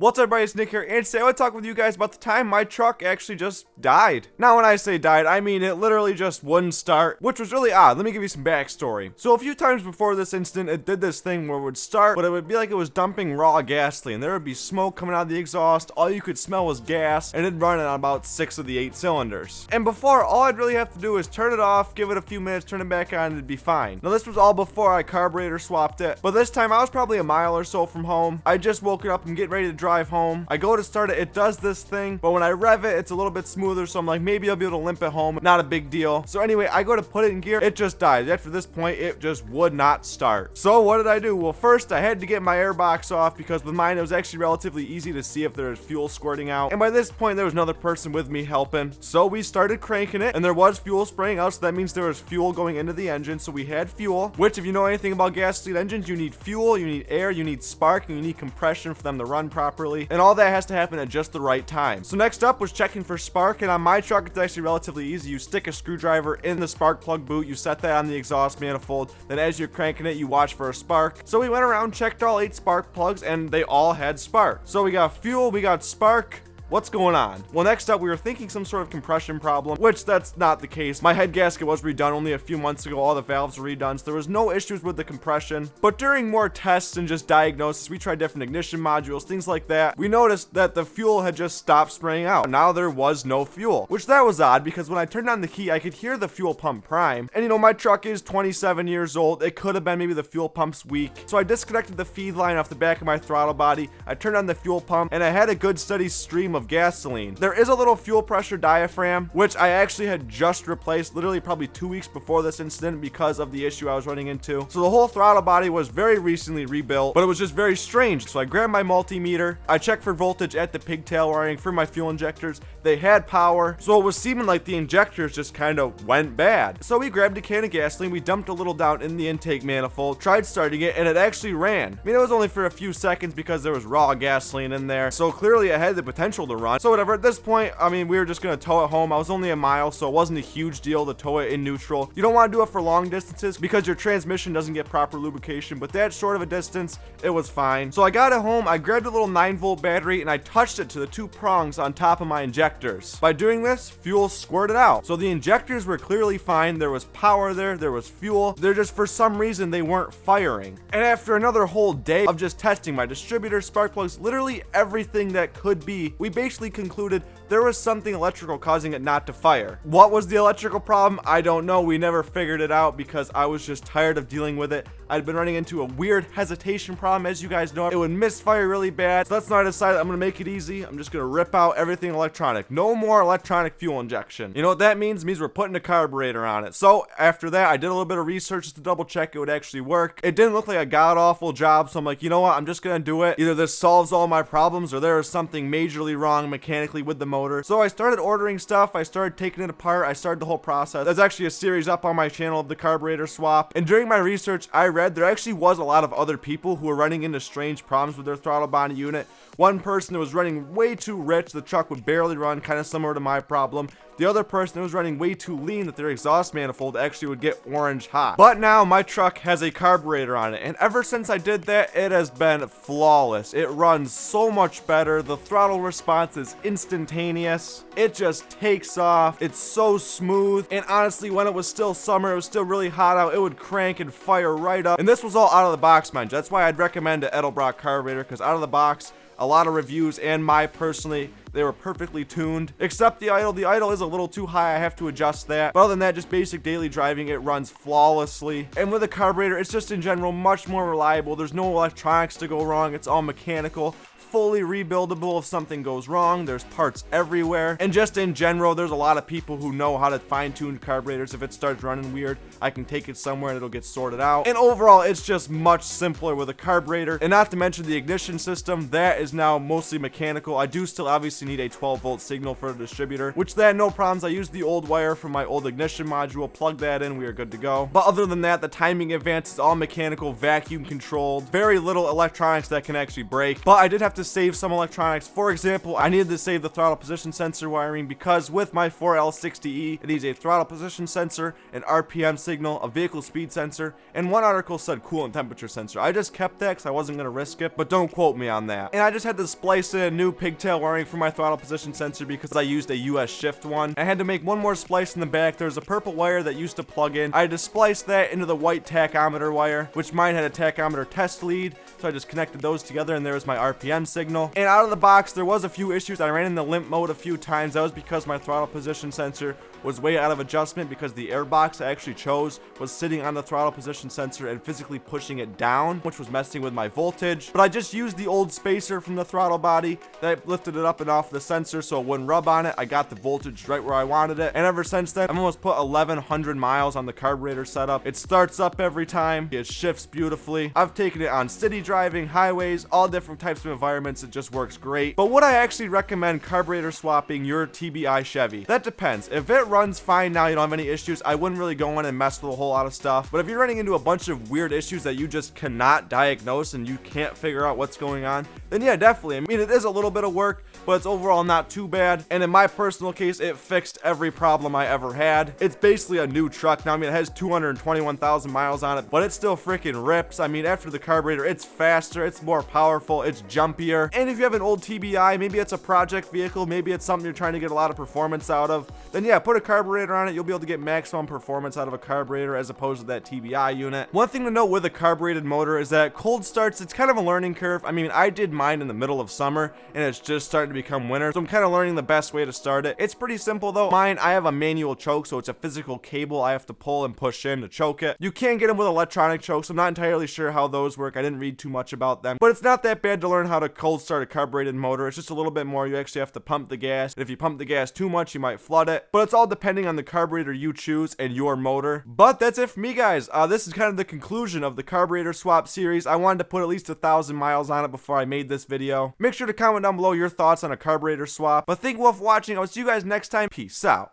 What's up, everybody? It's Nick here, and today I want to talk with you guys about the time my truck actually just died. Now, when I say died, I mean it literally just wouldn't start, which was really odd. Let me give you some backstory. So a few times before this incident, it did this thing where it would start, but it would be like it was dumping raw gasoline. There would be smoke coming out of the exhaust, all you could smell was gas, and it'd run on about 6 of the 8 cylinders. And before, all I'd really have to do is turn it off, give it a few minutes, turn it back on, and it'd be fine. Now, this was all before I carburetor swapped it, but this time I was probably a mile or so from home. I just woken up and get ready to drive home. I go to start it, it does this thing, but when I rev it, it's a little bit smoother, so I'm like, maybe I'll be able to limp it home. Not a big deal. So anyway, I go to put it in gear, it just dies. After this point, it just would not start. So what did I do? Well, first I had to get my air box off, because with mine it was actually relatively easy to see if there was fuel squirting out, and by this point there was another person with me helping. So we started cranking it, and there was fuel spraying out, so that means there was fuel going into the engine. So we had fuel, which, if you know anything about gasoline engines, you need fuel, you need air, you need spark, and you need compression for them to run properly, and all that has to happen at just the right time. So next up was checking for spark, and on my truck it's actually relatively easy. You stick a screwdriver in the spark plug boot, you set that on the exhaust manifold, then as you're cranking it, you watch for a spark. So we went around, checked all 8 spark plugs, and they all had spark. So we got fuel, we got spark. What's going on? Well, next up, we were thinking some sort of compression problem, which that's not the case. My head gasket was redone only a few months ago. All the valves were redone, so there was no issues with the compression. But during more tests and just diagnosis, we tried different ignition modules, things like that. We noticed that the fuel had just stopped spraying out. Now there was no fuel, which that was odd, because when I turned on the key, I could hear the fuel pump prime. And you know, my truck is 27 years old. It could have been maybe the fuel pump's weak. So I disconnected the feed line off the back of my throttle body. I turned on the fuel pump, and I had a good steady stream of gasoline. There is a little fuel pressure diaphragm, which I actually had just replaced literally probably 2 weeks before this incident because of the issue I was running into. So the whole throttle body was very recently rebuilt, but it was just very strange. So I grabbed my multimeter, I checked for voltage at the pigtail wiring for my fuel injectors. They had power, so it was seeming like the injectors just kind of went bad. So we grabbed a can of gasoline, we dumped a little down in the intake manifold, tried starting it, and it actually ran. I mean, it was only for a few seconds because there was raw gasoline in there, so clearly it had the potential to run. So whatever, at this point, I mean, we were just gonna tow it home. I was only a mile, so it wasn't a huge deal to tow it in neutral. You don't want to do it for long distances because your transmission doesn't get proper lubrication, but that short of a distance, it was fine. So I got it home, I grabbed a little 9-volt battery, and I touched it to the 2 prongs on top of my injectors. By doing this, fuel squirted out. So the injectors were clearly fine. There was power there was fuel. They're just, for some reason, they weren't firing. And after another whole day of just testing my distributor, spark plugs, literally everything that could be, we basically concluded there was something electrical causing it not to fire. What was the electrical problem? I don't know. We never figured it out because I was just tired of dealing with it. I'd been running into a weird hesitation problem. As you guys know, it would misfire really bad. So that's when I decided I'm gonna make it easy. I'm just gonna rip out everything electronic. No more electronic fuel injection. You know what that means? It means we're putting a carburetor on it. So after that, I did a little bit of research just to double check it would actually work. It didn't look like a god-awful job, so I'm like, you know what? I'm just gonna do it. Either this solves all my problems or there is something majorly wrong mechanically with the motor. So I started ordering stuff. I started taking it apart. I started the whole process. There's actually a series up on my channel of the carburetor swap. And during my research, I read there actually was a lot of other people who were running into strange problems with their throttle body unit. One person that was running way too rich, the truck would barely run, kind of similar to my problem. The other person that was running way too lean that their exhaust manifold actually would get orange hot. But now my truck has a carburetor on it, and ever since I did that, it has been flawless. It runs so much better. The throttle response is instantaneous. It just takes off. It's so smooth. And honestly, when it was still summer, it was still really hot out, it would crank and fire right up. And this was all out of the box, mind you. That's why I'd recommend an Edelbrock carburetor, because out of the box, a lot of reviews and my personally, they were perfectly tuned, except the idle. The idle is a little too high. I have to adjust that. But other than that, just basic daily driving, it runs flawlessly. And with a carburetor, it's just in general much more reliable. There's no electronics to go wrong. It's all mechanical. Fully rebuildable if something goes wrong. There's parts everywhere, and just in general, there's a lot of people who know how to fine-tune carburetors. If it starts running weird, I can take it somewhere and it'll get sorted out. And overall, it's just much simpler with a carburetor. And not to mention the ignition system, that is now mostly mechanical. I do still obviously obviously need a 12-volt signal for the distributor, which they had no problems. I used the old wire from my old ignition module, plugged that in, we are good to go. But other than that, the timing advance is all mechanical, vacuum controlled, very little electronics that can actually break. But I did have to save some electronics. For example, I needed to save the throttle position sensor wiring because with my 4L60E, it needs a throttle position sensor, an RPM signal, a vehicle speed sensor, and one article said coolant temperature sensor. I just kept that because I wasn't going to risk it, but don't quote me on that. And I just had to splice in a new pigtail wiring for my throttle position sensor because I used a US shift one. I had to make one more splice in the back. There's a purple wire that used to plug in. I had to splice that into the white tachometer wire, which mine had a tachometer test lead, so I just connected those together, and there was my RPM signal. And out of the box, there was a few issues. I ran in the limp mode a few times. That was because my throttle position sensor was way out of adjustment because the air box I actually chose was sitting on the throttle position sensor and physically pushing it down, which was messing with my voltage. But I just used the old spacer from the throttle body that lifted it up and off the sensor so it wouldn't rub on it. I got the voltage right where I wanted it, and ever since then I've almost put 1100 miles on the carburetor setup. It starts up every time, it shifts beautifully. I've taken it on city driving, highways, all different types of environments. It just works great. But would I actually recommend carburetor swapping your TBI Chevy? That depends. If it runs fine now, you don't have any issues, I wouldn't really go in and mess with a whole lot of stuff. But if you're running into a bunch of weird issues that you just cannot diagnose and you can't figure out what's going on, then yeah, definitely. I mean, it is a little bit of work, but it's overall not too bad. And in my personal case, it fixed every problem I ever had. It's basically a new truck now. I mean, it has 221,000 miles on it, but it still freaking rips. I mean, after the carburetor, it's faster, it's more powerful, it's jumpier. And if you have an old TBI, maybe it's a project vehicle, maybe it's something you're trying to get a lot of performance out of, then yeah, put a carburetor on it. You'll be able to get maximum performance out of a carburetor as opposed to that TBI unit. One thing to note with a carbureted motor is that cold starts, it's kind of a learning curve. I mean, I did mine in the middle of summer and it's just starting to become winter, so I'm kind of learning the best way to start it. It's pretty simple though. Mine, I have a manual choke, so it's a physical cable I have to pull and push in to choke it. You can get them with electronic chokes. I'm not entirely sure how those work. I didn't read too much about them, but it's not that bad to learn how to cold start a carbureted motor. It's just a little bit more. You actually have to pump the gas, and if you pump the gas too much, you might flood it, but it's all depending on the carburetor you choose and your motor. But that's it for me, guys. This is kind of the conclusion of the carburetor swap series. I wanted to put at least 1,000 miles on it before I made this video. Make sure to comment down below your thoughts on a carburetor swap. But thank you all for watching. I'll see you guys next time. Peace out.